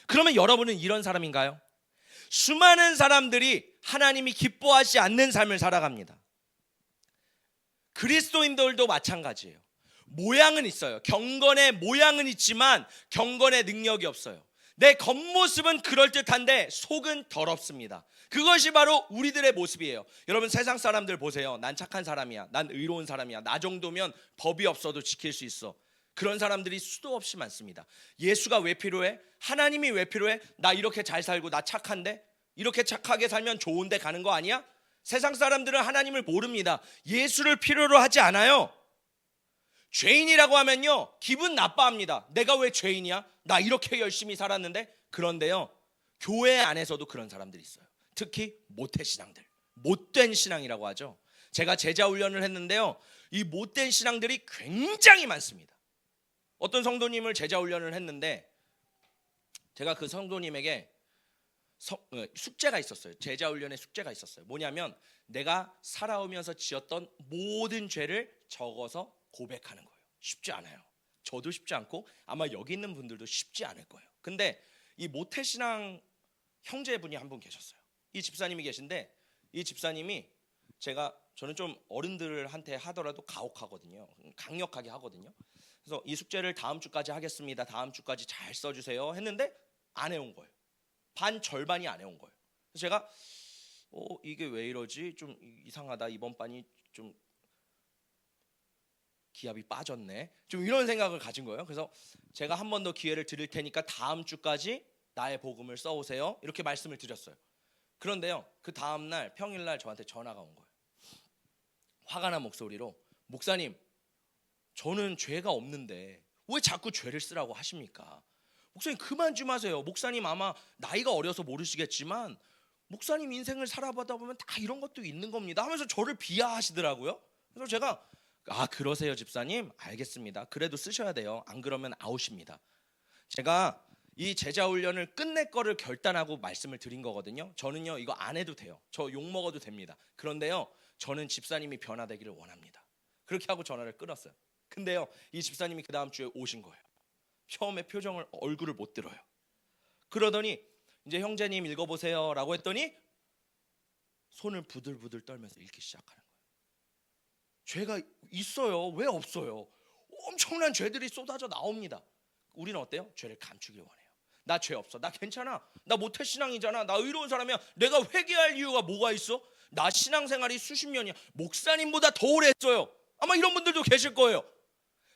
그러면 여러분은 이런 사람인가요? 수많은 사람들이 하나님이 기뻐하지 않는 삶을 살아갑니다. 그리스도인들도 마찬가지예요. 모양은 있어요. 경건의 모양은 있지만 경건의 능력이 없어요. 내 겉모습은 그럴듯한데 속은 더럽습니다. 그것이 바로 우리들의 모습이에요. 여러분 세상 사람들 보세요. 난 착한 사람이야. 난 의로운 사람이야. 나 정도면 법이 없어도 지킬 수 있어. 그런 사람들이 수도 없이 많습니다. 예수가 왜 필요해? 하나님이 왜 필요해? 나 이렇게 잘 살고 나 착한데? 이렇게 착하게 살면 좋은 데 가는 거 아니야? 세상 사람들은 하나님을 모릅니다. 예수를 필요로 하지 않아요. 죄인이라고 하면요 기분 나빠합니다. 내가 왜 죄인이야? 나 이렇게 열심히 살았는데. 그런데요 교회 안에서도 그런 사람들이 있어요. 특히 모태신앙들, 못된 신앙이라고 하죠. 제가 제자 훈련을 했는데요 이 못된 신앙들이 굉장히 많습니다. 어떤 성도님을 제자 훈련을 했는데 제가 그 성도님에게 숙제가 있었어요. 제자 훈련의 숙제가 있었어요. 뭐냐면 내가 살아오면서 지었던 모든 죄를 적어서 고백하는 거예요. 쉽지 않아요. 저도 쉽지 않고 아마 여기 있는 분들도 쉽지 않을 거예요. 근데 이 모태신앙 형제분이 한 분 계셨어요. 이 집사님이 계신데 이 집사님이 저는 좀 어른들한테 하더라도 가혹하거든요. 강력하게 하거든요. 그래서 이 숙제를 다음 주까지 하겠습니다. 다음 주까지 잘 써주세요 했는데 안 해온 거예요. 절반이 안 해온 거예요. 그래서 제가 이게 왜 이러지? 좀 이상하다. 이번 반이 좀 기합이 빠졌네. 좀 이런 생각을 가진 거예요. 그래서 제가 한 번 더 기회를 드릴 테니까 다음 주까지 나의 복음을 써오세요. 이렇게 말씀을 드렸어요. 그런데요, 그 다음 날 평일날 저한테 전화가 온 거예요. 화가 난 목소리로 목사님, 저는 죄가 없는데 왜 자꾸 죄를 쓰라고 하십니까? 목사님 그만 좀 하세요. 목사님 아마 나이가 어려서 모르시겠지만 목사님 인생을 살아보다 보면 다 이런 것도 있는 겁니다 하면서 저를 비하하시더라고요. 그래서 제가 그러세요 집사님? 알겠습니다. 그래도 쓰셔야 돼요. 안 그러면 아웃입니다. 제가 이 제자 훈련을 끝낼 거를 결단하고 말씀을 드린 거거든요. 저는요 이거 안 해도 돼요. 저 욕 먹어도 됩니다. 그런데요 저는 집사님이 변화되기를 원합니다. 그렇게 하고 전화를 끊었어요. 근데요 이 집사님이 그 다음 주에 오신 거예요. 처음에 얼굴을 못 들어요. 그러더니 이제 형제님 읽어보세요 라고 했더니 손을 부들부들 떨면서 읽기 시작하는 거예요. 죄가 있어요. 왜 없어요? 엄청난 죄들이 쏟아져 나옵니다. 우리는 어때요? 죄를 감추길 원해요. 나 죄 없어. 나 괜찮아. 나 모태신앙이잖아. 나 의로운 사람이야. 내가 회개할 이유가 뭐가 있어? 나 신앙생활이 수십 년이야. 목사님보다 더 오래 했어요. 아마 이런 분들도 계실 거예요.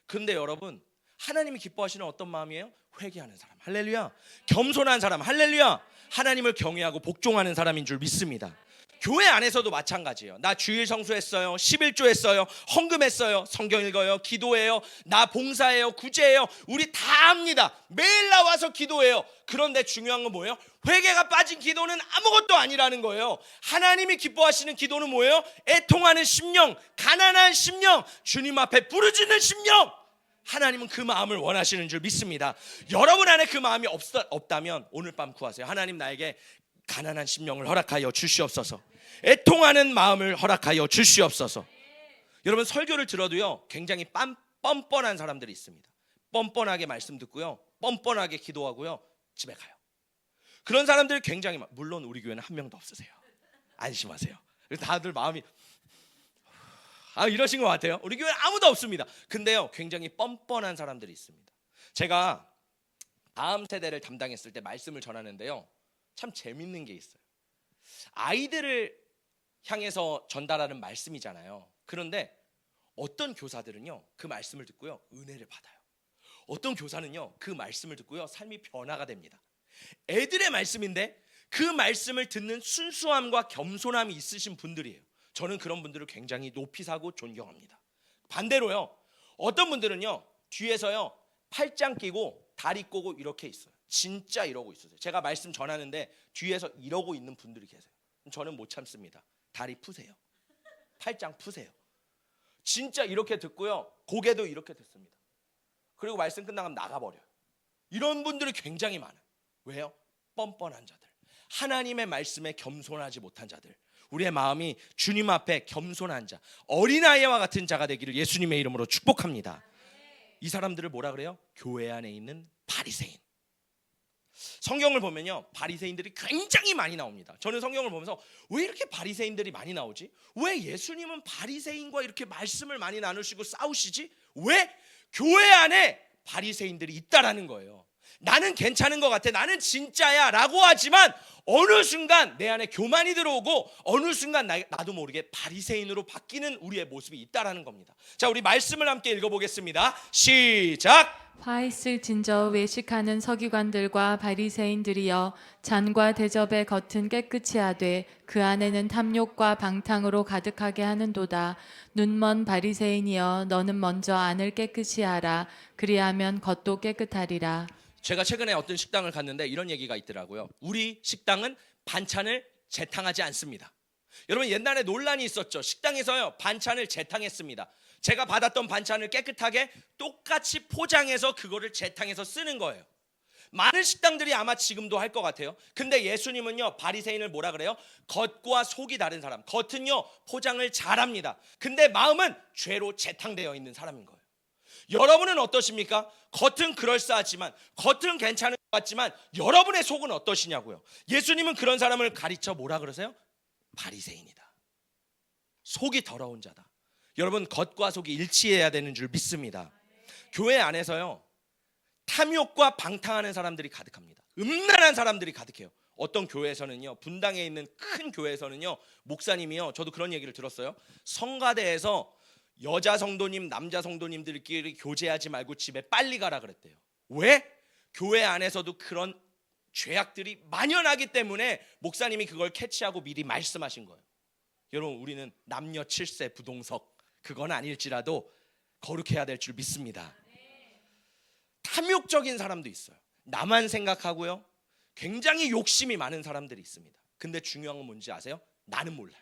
근데 여러분, 하나님이 기뻐하시는 어떤 마음이에요? 회개하는 사람, 할렐루야. 겸손한 사람, 할렐루야. 하나님을 경외하고 복종하는 사람인 줄 믿습니다. 교회 안에서도 마찬가지예요. 나 주일 성수했어요. 11조 했어요. 헌금했어요. 성경 읽어요. 기도해요. 나 봉사해요. 구제해요. 우리 다 합니다. 매일 나와서 기도해요. 그런데 중요한 건 뭐예요? 회개가 빠진 기도는 아무것도 아니라는 거예요. 하나님이 기뻐하시는 기도는 뭐예요? 애통하는 심령, 가난한 심령, 주님 앞에 부르짖는 심령. 하나님은 그 마음을 원하시는 줄 믿습니다. 여러분 안에 그 마음이 없다면 오늘 밤 구하세요. 하나님, 나에게 가난한 심령을 허락하여 주시옵소서. 애통하는 마음을 허락하여 주시옵소서. 여러분, 설교를 들어도요, 굉장히 뻔뻔한 사람들이 있습니다. 뻔뻔하게 말씀 듣고요, 뻔뻔하게 기도하고요, 집에 가요. 그런 사람들이 굉장히 물론 우리 교회는 한 명도 없으세요. 안심하세요. 다들 마음이 이러신 것 같아요. 우리 교회는 아무도 없습니다. 근데요, 굉장히 뻔뻔한 사람들이 있습니다. 제가 다음 세대를 담당했을 때 말씀을 전하는데요, 참 재밌는 게 있어요. 아이들을 향해서 전달하는 말씀이잖아요. 그런데 어떤 교사들은요, 그 말씀을 듣고요, 은혜를 받아요. 어떤 교사는요, 그 말씀을 듣고요, 삶이 변화가 됩니다. 애들의 말씀인데 그 말씀을 듣는 순수함과 겸손함이 있으신 분들이에요. 저는 그런 분들을 굉장히 높이 사고 존경합니다. 반대로요, 어떤 분들은요, 뒤에서요, 팔짱 끼고 다리 꼬고 이렇게 있어요. 진짜 이러고 있어요. 제가 말씀 전하는데 뒤에서 이러고 있는 분들이 계세요. 저는 못 참습니다. 다리 푸세요. 팔짱 푸세요. 진짜 이렇게 듣고요, 고개도 이렇게 듣습니다. 그리고 말씀 끝나면 나가버려요. 이런 분들이 굉장히 많아요. 왜요? 뻔뻔한 자들, 하나님의 말씀에 겸손하지 못한 자들. 우리의 마음이 주님 앞에 겸손한 자, 어린아이와 같은 자가 되기를 예수님의 이름으로 축복합니다. 이 사람들을 뭐라 그래요? 교회 안에 있는 바리새인. 성경을 보면요, 바리새인들이 굉장히 많이 나옵니다. 저는 성경을 보면서 왜 이렇게 바리새인들이 많이 나오지? 왜 예수님은 바리새인과 이렇게 말씀을 많이 나누시고 싸우시지? 왜? 교회 안에 바리새인들이 있다라는 거예요. 나는 괜찮은 것 같아, 나는 진짜야 라고 하지만 어느 순간 내 안에 교만이 들어오고 어느 순간 나도 모르게 바리새인으로 바뀌는 우리의 모습이 있다라는 겁니다. 자, 우리 말씀을 함께 읽어보겠습니다. 시작. 화 있을 진저 외식하는 서기관들과 바리새인들이여, 잔과 대접의 겉은 깨끗이 하되 그 안에는 탐욕과 방탕으로 가득하게 하는도다. 눈먼 바리새인이여, 너는 먼저 안을 깨끗이 하라. 그리하면 겉도 깨끗하리라. 제가 최근에 어떤 식당을 갔는데 이런 얘기가 있더라고요. 우리 식당은 반찬을 재탕하지 않습니다. 여러분, 옛날에 논란이 있었죠. 식당에서요, 반찬을 재탕했습니다. 제가 받았던 반찬을 깨끗하게 똑같이 포장해서 그거를 재탕해서 쓰는 거예요. 많은 식당들이 아마 지금도 할 것 같아요. 근데 예수님은요, 바리새인을 뭐라 그래요? 겉과 속이 다른 사람. 겉은요, 포장을 잘합니다. 근데 마음은 죄로 재탕되어 있는 사람인 거예요. 여러분은 어떠십니까? 겉은 그럴싸하지만, 겉은 괜찮은 것 같지만 여러분의 속은 어떠시냐고요. 예수님은 그런 사람을 가르쳐 뭐라 그러세요? 바리새인이다. 속이 더러운 자다. 여러분, 겉과 속이 일치해야 되는 줄 믿습니다. 교회 안에서요, 탐욕과 방탕하는 사람들이 가득합니다. 음란한 사람들이 가득해요. 어떤 교회에서는요, 분당에 있는 큰 교회에서는요, 목사님이요, 저도 그런 얘기를 들었어요. 성가대에서 여자 성도님, 남자 성도님들끼리 교제하지 말고 집에 빨리 가라 그랬대요. 왜? 교회 안에서도 그런 죄악들이 만연하기 때문에 목사님이 그걸 캐치하고 미리 말씀하신 거예요. 여러분, 우리는 남녀 7세 부동석, 그건 아닐지라도 거룩해야 될 줄 믿습니다. 탐욕적인 사람도 있어요. 나만 생각하고요, 굉장히 욕심이 많은 사람들이 있습니다. 근데 중요한 건 뭔지 아세요? 나는 몰라요.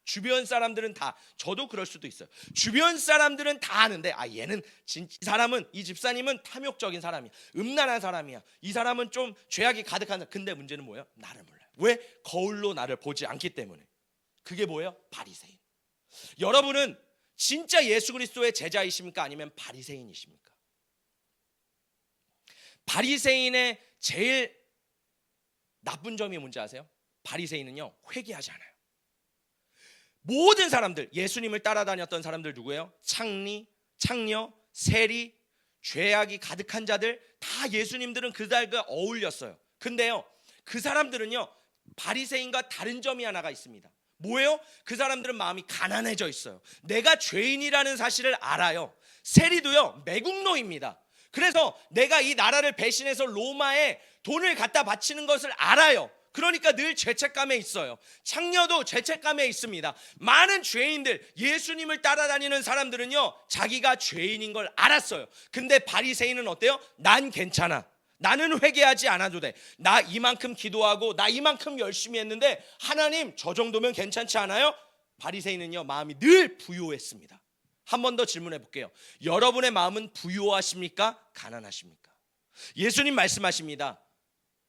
주변 사람들은 다, 저도 그럴 수도 있어요. 주변 사람들은 다 아는데, 얘는 이 사람은, 이 집사님은 탐욕적인 사람이야, 음란한 사람이야, 이 사람은 좀 죄악이 가득한 사람. 근데 문제는 뭐예요? 나를 몰라요. 왜? 거울로 나를 보지 않기 때문에. 그게 뭐예요? 바리새인. 여러분은 진짜 예수 그리스도의 제자이십니까? 아니면 바리새인이십니까? 바리새인의 제일 나쁜 점이 뭔지 아세요? 바리새인은요, 회개하지 않아요. 모든 사람들, 예수님을 따라다녔던 사람들 누구예요? 창리, 창녀, 세리, 죄악이 가득한 자들, 다 예수님들은 그들과 어울렸어요. 근데요, 그 사람들은요, 바리새인과 다른 점이 하나가 있습니다. 뭐예요? 그 사람들은 마음이 가난해져 있어요. 내가 죄인이라는 사실을 알아요. 세리도요, 매국노입니다. 그래서 내가 이 나라를 배신해서 로마에 돈을 갖다 바치는 것을 알아요. 그러니까 늘 죄책감에 있어요. 창녀도 죄책감에 있습니다. 많은 죄인들, 예수님을 따라다니는 사람들은요, 자기가 죄인인 걸 알았어요. 근데 바리새인은 어때요? 난 괜찮아. 나는 회개하지 않아도 돼. 나 이만큼 기도하고 나 이만큼 열심히 했는데 하나님 저 정도면 괜찮지 않아요? 바리새인은요, 마음이 늘 부요했습니다. 한 번 더 질문해 볼게요. 여러분의 마음은 부요하십니까? 가난하십니까? 예수님 말씀하십니다.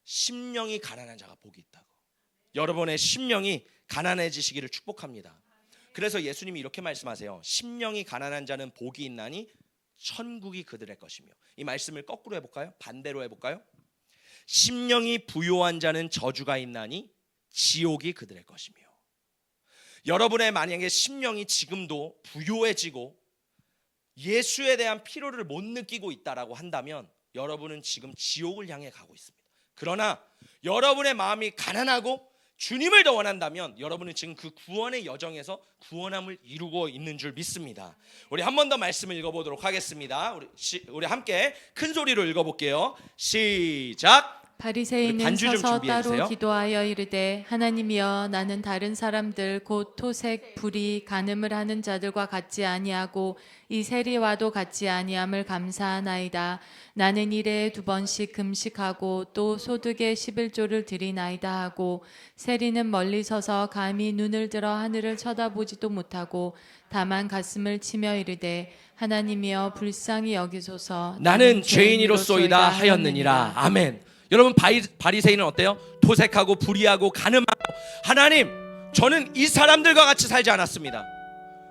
심령이 가난한 자가 복이 있다고. 여러분의 심령이 가난해지시기를 축복합니다. 그래서 예수님이 이렇게 말씀하세요. 심령이 가난한 자는 복이 있나니 천국이 그들의 것이며. 이 말씀을 거꾸로 해볼까요? 반대로 해볼까요? 심령이 부요한 자는 저주가 있나니 지옥이 그들의 것이며. 여러분의 만약에 심령이 지금도 부요해지고 예수에 대한 필요를 못 느끼고 있다라고 한다면 여러분은 지금 지옥을 향해 가고 있습니다. 그러나 여러분의 마음이 가난하고 주님을 더 원한다면 여러분은 지금 그 구원의 여정에서 구원함을 이루고 있는 줄 믿습니다. 우리 한 번 더 말씀을 읽어보도록 하겠습니다. 우리 함께 큰 소리로 읽어볼게요. 시작. 바리새인은 반주 좀 서서 준비해 주세요. 따로 기도하여 이르되 하나님이여 나는 다른 사람들 곧 토색, 불의, 간음을 하는 자들과 같지 아니하고 이 세리와도 같지 아니함을 감사하나이다. 나는 일에 2번씩 금식하고 또 소득의 11조를 드리나이다 하고 세리는 멀리 서서 감히 눈을 들어 하늘을 쳐다보지도 못하고 다만 가슴을 치며 이르되 하나님이여 불쌍히 여기소서 나는 죄인이로소이다 하였느니라. 아멘. 여러분, 바리새인은 어때요? 토색하고 불의하고 간음하고. 하나님, 저는 이 사람들과 같이 살지 않았습니다.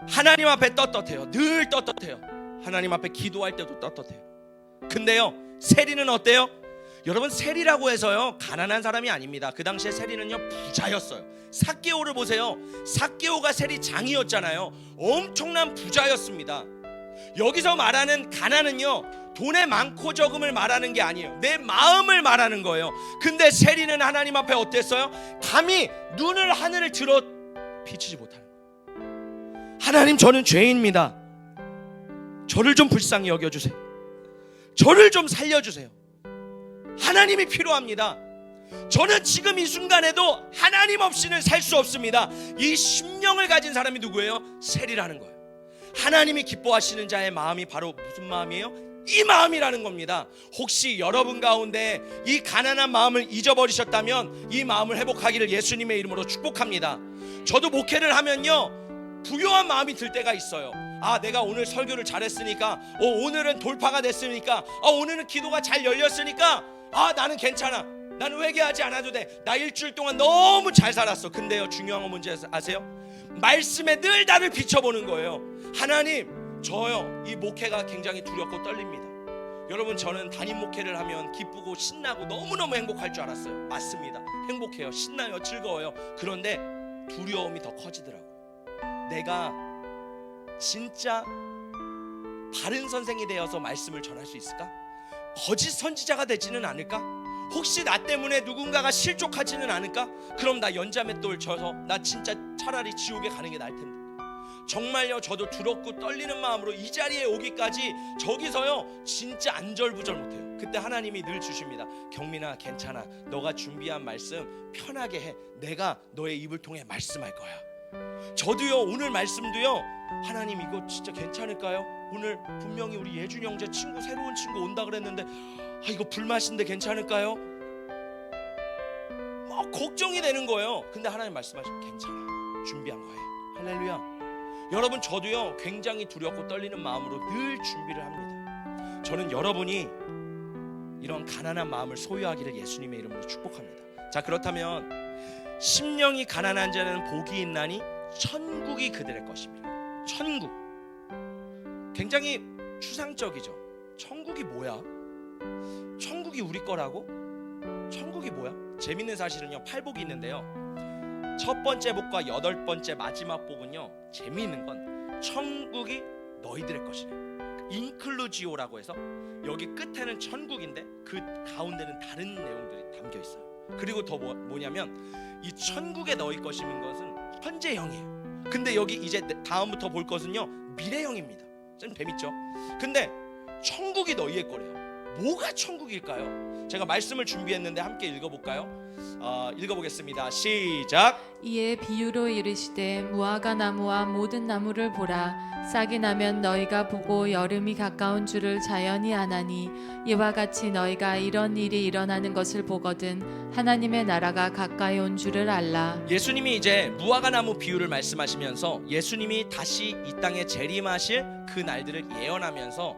하나님 앞에 떳떳해요. 늘 떳떳해요. 하나님 앞에 기도할 때도 떳떳해요. 근데요, 세리는 어때요? 여러분, 세리라고 해서요 가난한 사람이 아닙니다. 그 당시에 세리는요 부자였어요. 삭개오를 보세요. 삭개오가 세리 장이었잖아요. 엄청난 부자였습니다. 여기서 말하는 가난은요 돈의 많고 적음을 말하는 게 아니에요. 내 마음을 말하는 거예요. 근데 세리는 하나님 앞에 어땠어요? 감히 눈을 하늘을 들어 비치지 못하는 거예요. 하나님, 저는 죄인입니다. 저를 좀 불쌍히 여겨주세요. 저를 좀 살려주세요. 하나님이 필요합니다. 저는 지금 이 순간에도 하나님 없이는 살 수 없습니다. 이 심령을 가진 사람이 누구예요? 세리라는 거예요. 하나님이 기뻐하시는 자의 마음이 바로 무슨 마음이에요? 이 마음이라는 겁니다. 혹시 여러분 가운데 이 가난한 마음을 잊어버리셨다면 이 마음을 회복하기를 예수님의 이름으로 축복합니다. 저도 목회를 하면요 부요한 마음이 들 때가 있어요. 아, 내가 오늘 설교를 잘했으니까, 오늘은 돌파가 됐으니까, 오늘은 기도가 잘 열렸으니까, 나는 괜찮아. 나는 회개하지 않아도 돼. 나 일주일 동안 너무 잘 살았어. 근데요, 중요한 건 뭔지 아세요? 말씀에 늘 나를 비춰보는 거예요. 하나님, 저요 이 목회가 굉장히 두렵고 떨립니다. 여러분, 저는 담임 목회를 하면 기쁘고 신나고 너무너무 행복할 줄 알았어요. 맞습니다. 행복해요. 신나요. 즐거워요. 그런데 두려움이 더 커지더라고요. 내가 진짜 바른 선생이 되어서 말씀을 전할 수 있을까? 거짓 선지자가 되지는 않을까? 혹시 나 때문에 누군가가 실족하지는 않을까? 그럼 나 연자맷돌 쳐서 나 진짜 차라리 지옥에 가는 게 나을 텐데. 정말요, 저도 두렵고 떨리는 마음으로 이 자리에 오기까지 저기서요 진짜 안절부절 못해요. 그때 하나님이 늘 주십니다. 경민아, 괜찮아. 너가 준비한 말씀 편하게 해. 내가 너의 입을 통해 말씀할 거야. 저도요, 오늘 말씀도요, 하나님 이거 진짜 괜찮을까요? 오늘 분명히 우리 예준 형제 친구, 새로운 친구 온다 그랬는데 이거 불맛인데 괜찮을까요? 걱정이 되는 거예요. 근데 하나님 말씀하시면 괜찮아. 준비한 거 해. 할렐루야. 여러분, 저도요 굉장히 두렵고 떨리는 마음으로 늘 준비를 합니다. 저는 여러분이 이런 가난한 마음을 소유하기를 예수님의 이름으로 축복합니다. 자, 그렇다면 심령이 가난한 자는 복이 있나니 천국이 그들의 것입니다. 천국, 굉장히 추상적이죠. 천국이 뭐야? 천국이 우리 거라고? 천국이 뭐야? 재밌는 사실은요, 팔복이 있는데요, 첫 번째 복과 8번째 마지막 복은요, 재미있는 건 천국이 너희들의 것이래요. 인클루지오라고 해서 여기 끝에는 천국인데 그 가운데는 다른 내용들이 담겨 있어요. 그리고 더 뭐냐면 이 천국에 너희 것이는 것은 현재형이에요. 근데 여기 이제 다음부터 볼 것은요, 미래형입니다. 좀 재밌죠? 근데 천국이 너희의 거래요. 뭐가 천국일까요? 제가 말씀을 준비했는데 함께 읽어볼까요? 읽어보겠습니다. 시작. 이에 비유로 이르시되 무화과 나무와 모든 나무를 보라. 싹이 나면 너희가 보고 여름이 가까운 줄을 자연히 아나니 이와 같이 너희가 이런 일이 일어나는 것을 보거든 하나님의 나라가 가까이 온 줄을 알라. 예수님이 이제 무화과 나무 비유를 말씀하시면서 예수님이 다시 이 땅에 재림하실 그 날들을 예언하면서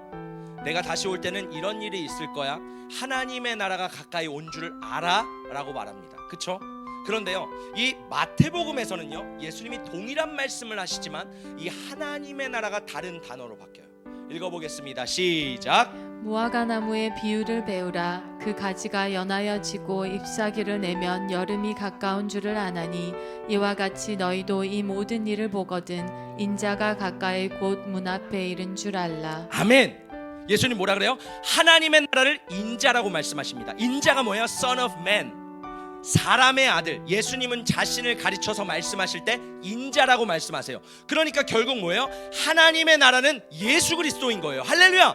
내가 다시 올 때는 이런 일이 있을 거야, 하나님의 나라가 가까이 온 줄을 알아 라고 말합니다. 그쵸? 그런데요, 이 마태복음에서는요, 예수님이 동일한 말씀을 하시지만 이 하나님의 나라가 다른 단어로 바뀌어요. 읽어보겠습니다. 시작. 무화과 나무의 비유를 배우라. 그 가지가 연하여 지고 잎사귀를 내면 여름이 가까운 줄을 아나니 이와 같이 너희도 이 모든 일을 보거든 인자가 가까이 곧 문 앞에 이른 줄 알라. 아멘. 예수님 뭐라 그래요? 하나님의 나라를 인자라고 말씀하십니다. 인자가 뭐예요? Son of Man, 사람의 아들. 예수님은 자신을 가르쳐서 말씀하실 때 인자라고 말씀하세요. 그러니까 결국 뭐예요? 하나님의 나라는 예수 그리스도인 거예요. 할렐루야.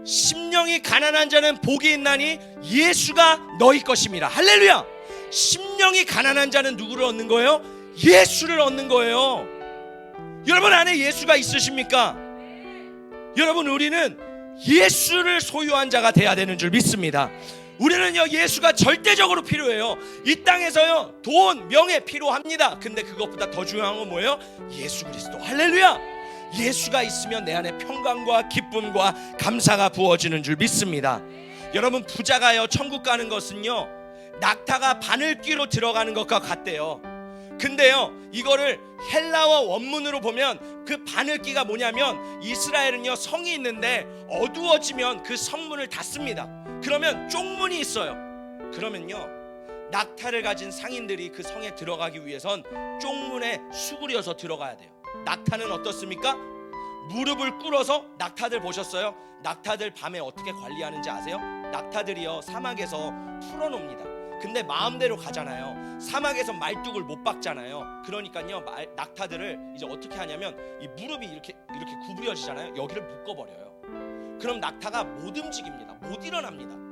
심령이 가난한 자는 복이 있나니 예수가 너희 것입니다. 할렐루야. 심령이 가난한 자는 누구를 얻는 거예요? 예수를 얻는 거예요. 여러분 안에 예수가 있으십니까? 여러분, 우리는 예수를 소유한 자가 돼야 되는 줄 믿습니다. 우리는요, 예수가 절대적으로 필요해요. 이 땅에서요, 돈, 명예 필요합니다. 근데 그것보다 더 중요한 건 뭐예요? 예수 그리스도. 할렐루야. 예수가 있으면 내 안에 평강과 기쁨과 감사가 부어지는 줄 믿습니다. 여러분, 부자가요, 천국 가는 것은요, 낙타가 바늘귀로 들어가는 것과 같대요. 근데요, 이거를 헬라어 원문으로 보면 그 바늘귀가 뭐냐면, 이스라엘은요, 성이 있는데 어두워지면 그 성문을 닫습니다. 그러면 쪽문이 있어요. 그러면요, 낙타를 가진 상인들이 그 성에 들어가기 위해선 쪽문에 수그려서 들어가야 돼요. 낙타는 어떻습니까? 무릎을 꿇어서. 낙타들 보셨어요? 낙타들 밤에 어떻게 관리하는지 아세요? 낙타들이요, 사막에서 풀어놉니다. 근데 마음대로 가잖아요. 사막에서 말뚝을 못 박잖아요. 그러니까요, 낙타들을 이제 어떻게 하냐면 이 무릎이 이렇게 구부려지잖아요. 여기를 묶어버려요. 그럼 낙타가 못 움직입니다. 못 일어납니다.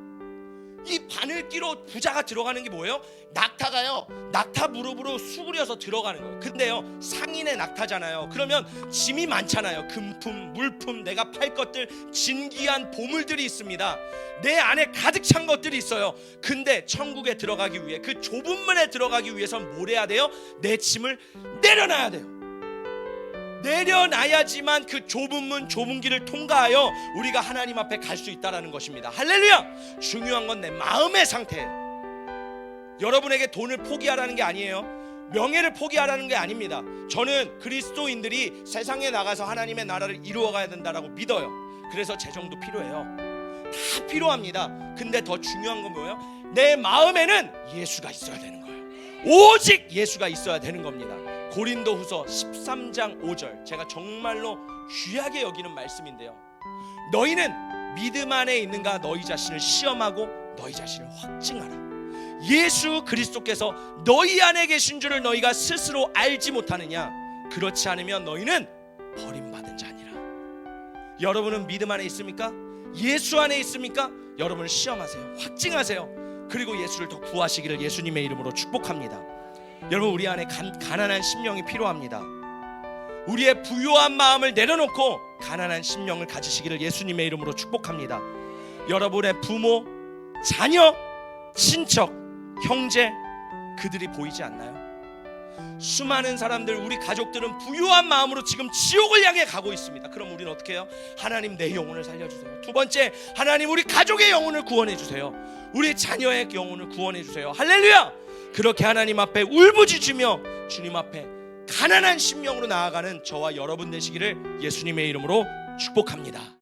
이 바늘귀로 부자가 들어가는 게 뭐예요? 낙타가요, 낙타 무릎으로 수그려서 들어가는 거예요. 근데요, 상인의 낙타잖아요. 그러면 짐이 많잖아요. 금품, 물품, 내가 팔 것들, 진귀한 보물들이 있습니다. 내 안에 가득 찬 것들이 있어요. 근데 천국에 들어가기 위해, 그 좁은 문에 들어가기 위해선 뭘 해야 돼요? 내 짐을 내려놔야 돼요. 내려놔야지만 그 좁은 문, 좁은 길을 통과하여 우리가 하나님 앞에 갈 수 있다는 것입니다. 할렐루야. 중요한 건 내 마음의 상태예요. 여러분에게 돈을 포기하라는 게 아니에요. 명예를 포기하라는 게 아닙니다. 저는 그리스도인들이 세상에 나가서 하나님의 나라를 이루어가야 된다라고 믿어요. 그래서 재정도 필요해요. 다 필요합니다. 근데 더 중요한 건 뭐예요? 내 마음에는 예수가 있어야 되는 거예요. 오직 예수가 있어야 되는 겁니다. 고린도후서 13장 5절, 제가 정말로 귀하게 여기는 말씀인데요, 너희는 믿음 안에 있는가 너희 자신을 시험하고 너희 자신을 확증하라. 예수 그리스도께서 너희 안에 계신 줄을 너희가 스스로 알지 못하느냐? 그렇지 않으면 너희는 버림받은 자니라. 여러분은 믿음 안에 있습니까? 예수 안에 있습니까? 여러분을 시험하세요. 확증하세요. 그리고 예수를 더 구하시기를 예수님의 이름으로 축복합니다. 여러분, 우리 안에 가난한 심령이 필요합니다. 우리의 부유한 마음을 내려놓고 가난한 심령을 가지시기를 예수님의 이름으로 축복합니다. 여러분의 부모, 자녀, 친척, 형제, 그들이 보이지 않나요? 수많은 사람들, 우리 가족들은 부유한 마음으로 지금 지옥을 향해 가고 있습니다. 그럼 우리는 어떻게 해요? 하나님, 내 영혼을 살려주세요. 두 번째, 하나님, 우리 가족의 영혼을 구원해 주세요. 우리 자녀의 영혼을 구원해 주세요. 할렐루야. 그렇게 하나님 앞에 울부짖으며 주님 앞에 가난한 심령으로 나아가는 저와 여러분 되시기를 예수님의 이름으로 축복합니다.